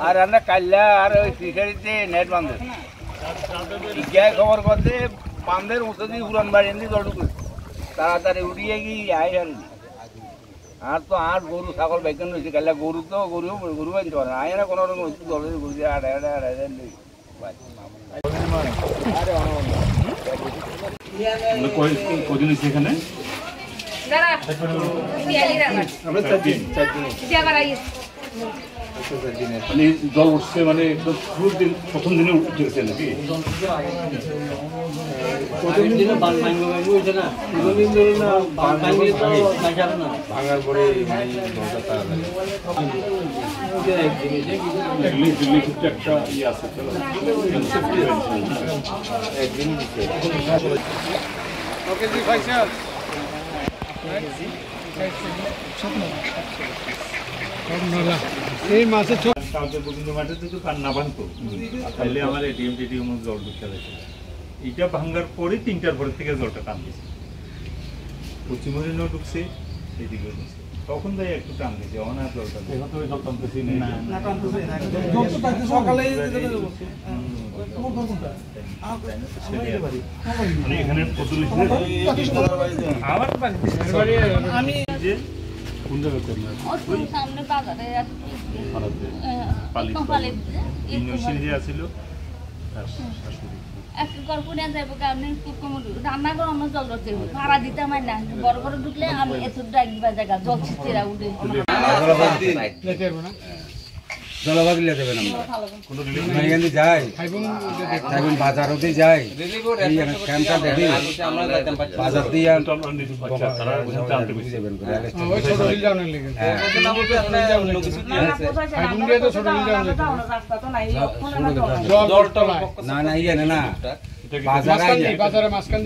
আর আমরা কাল্লা আর ওই ফিশারিতে নেট বাঁধে খবর করতে বাঁধের উঁচু দিয়ে উড়ান বাড়ি এমনি জল ঢুকে তাড়াতাড়ি উড়িয়ে গিয়ে আয় আর তো আর গরু ছাগল বাইকান রয়েছে কাল্লা গরু তো গরু বাঁধতে পারে আয় না কোনো রকম জলে ঘুরছে আড়াই কদিন এখানে মানে জল উঠছে মানে প্রথম দিনে উঠেছে নাকি ভাঙার পরে একটা ইয়ে আছে একদিন এই মাছের কালকে গোবিন্দ মাঠে যদি না ভাঙতো তাহলে আমার এটিএম জল ঢুকতে গেছে এটা ভাঙার পরে 3টার পরে থেকে জলটা টান দিয়েছে পশ্চিমবঙ্গে ঢুকছে এদিকে ঢুকছে তখন তাই একটু টান দিয়েছে অনার জলটা জল টানতেছি মানে এখানে আমি কোন জায়গায় করলাম সামনে বাজারে আছিল রান্না করানো জল রচ্ছে ভাড়া দিতে আমার না বড় বড় ঢুকলে আমি এত ডাকবা জায়গা জল ছিটেরা উঠে জলভাগ লিয়ে দেবেন আমরা এখানে যাই এখন বাজারতে যাই ক্যাম্পটা দেখি বাজার দিয়ে না না ইয়ে না বাজারে মাঝখান